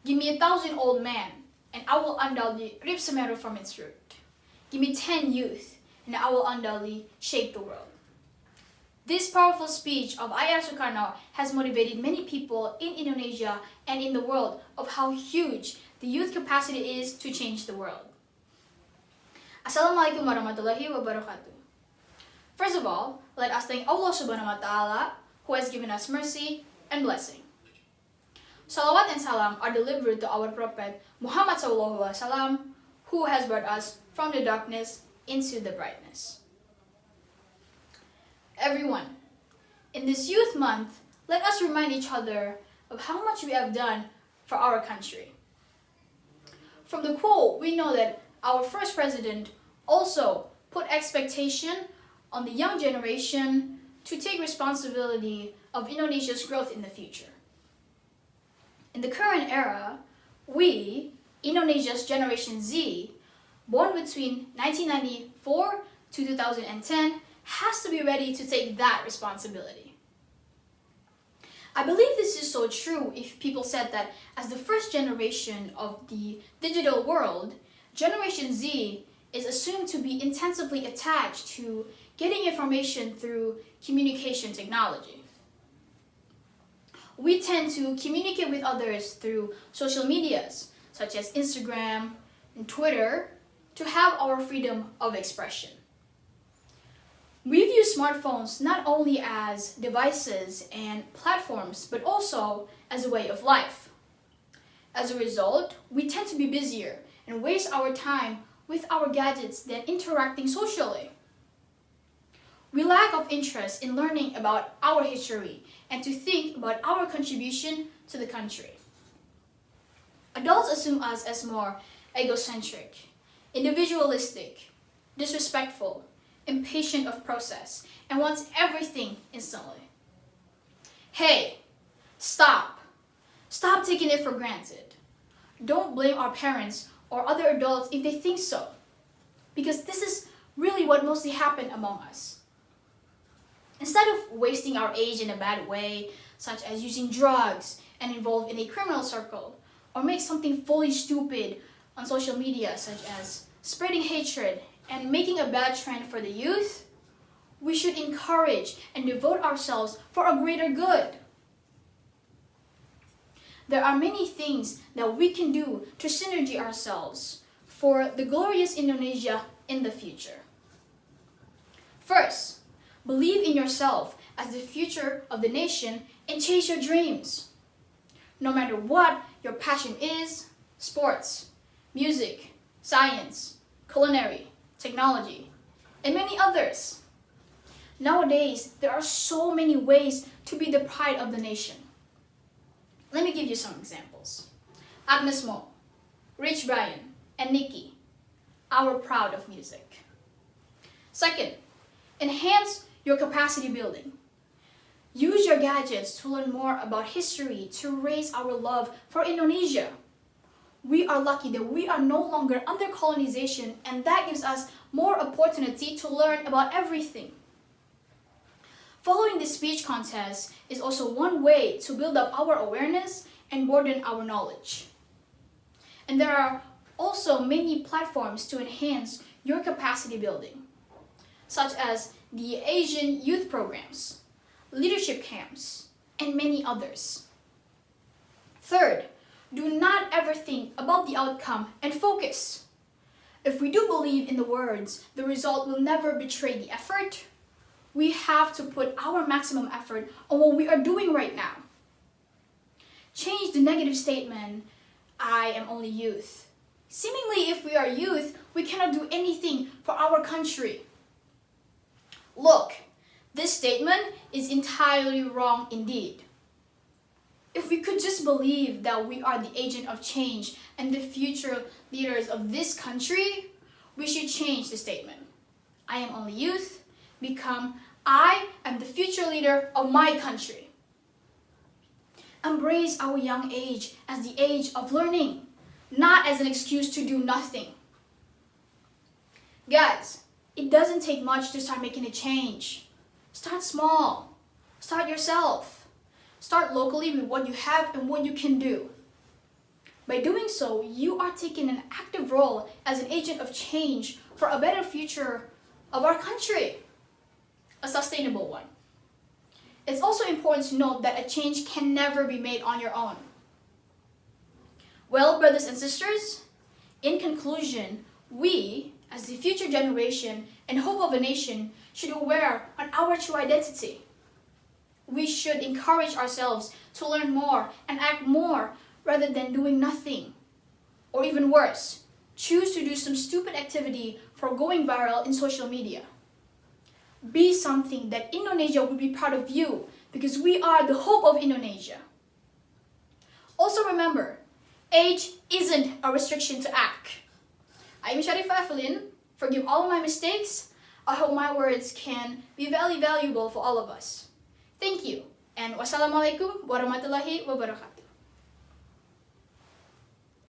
Give me 1,000-old man, and I will undoubtedly rip Semeru from its root. Give me 10 youth, and I will undoubtedly shake the world. This powerful speech of Ayah Soekarno has motivated many people in Indonesia and in the world of how huge the youth capacity is to change the world. Assalamualaikum warahmatullahi wabarakatuh. First of all, let us thank Allah subhanahu wa ta'ala who has given us mercy and blessing. Salawat and salam are delivered to our Prophet Muhammad SAW, who has brought us from the darkness into the brightness. Everyone, in this Youth Month, let us remind each other of how much we have done for our country. From the quote, we know that our first president also put expectation on the young generation to take responsibility of Indonesia's growth in the future. In the current era, we, Indonesia's Generation Z, born between 1994 to 2010, has to be ready to take that responsibility. I believe this is so true if people said that as the first generation of the digital world, Generation Z is assumed to be intensively attached to getting information through communication technology. We tend to communicate with others through social medias, such as Instagram and Twitter, to have our freedom of expression. We view smartphones not only as devices and platforms, but also as a way of life. As a result, we tend to be busier and waste our time with our gadgets than interacting socially. We lack of interest in learning about our history and to think about our contribution to the country. Adults assume us as more egocentric, individualistic, disrespectful, impatient of process, and wants everything instantly. Hey, stop. Stop taking it for granted. Don't blame our parents or other adults if they think so, because this is really what mostly happened among us. Instead of wasting our age in a bad way, such as using drugs and involved in a criminal circle, or make something fully stupid on social media, such as spreading hatred and making a bad trend for the youth, we should encourage and devote ourselves for a greater good. There are many things that we can do to synergy ourselves for the glorious Indonesia in the future. First, believe in yourself as the future of the nation and chase your dreams. No matter what your passion is, sports, music, science, culinary, technology, and many others. Nowadays, there are so many ways to be the pride of the nation. Let me give you some examples. Agnes Mo, Rich Brian, and Nikki, our proud of music. Second, enhance your capacity building. Use your gadgets to learn more about history to raise our love for Indonesia. We are lucky that we are no longer under colonization, and that gives us more opportunity to learn about everything. Following the speech contest is also one way to build up our awareness and broaden our knowledge. And there are also many platforms to enhance your capacity building, such as the Asian youth programs, leadership camps, and many others. Third, do not ever think about the outcome and focus. If we do believe in the words, the result will never betray the effort, we have to put our maximum effort on what we are doing right now. Change the negative statement, I am only youth. Seemingly, if we are youth, we cannot do anything for our country. Look, this statement is entirely wrong indeed. If we could just believe that we are the agent of change and the future leaders of this country, we should change the statement. I am only youth, become I am the future leader of my country. Embrace our young age as the age of learning, not as an excuse to do nothing. Guys, it doesn't take much to start making a change. Start small. Start yourself. Start locally with what you have and what you can do. By doing so, you are taking an active role as an agent of change for a better future of our country, a sustainable one. It's also important to note that a change can never be made on your own. Well, brothers and sisters, in conclusion, we, as the future generation and hope of a nation, should aware on our true identity. We should encourage ourselves to learn more and act more rather than doing nothing. Or even worse, choose to do some stupid activity for going viral in social media. Be something that Indonesia would be proud of you, because we are the hope of Indonesia. Also remember, age isn't a restriction to act. I'm Shariva Eveline. Forgive all of my mistakes. I hope my words can be very valuable for all of us. Thank you, and wassalamualaikum warahmatullahi wabarakatuh.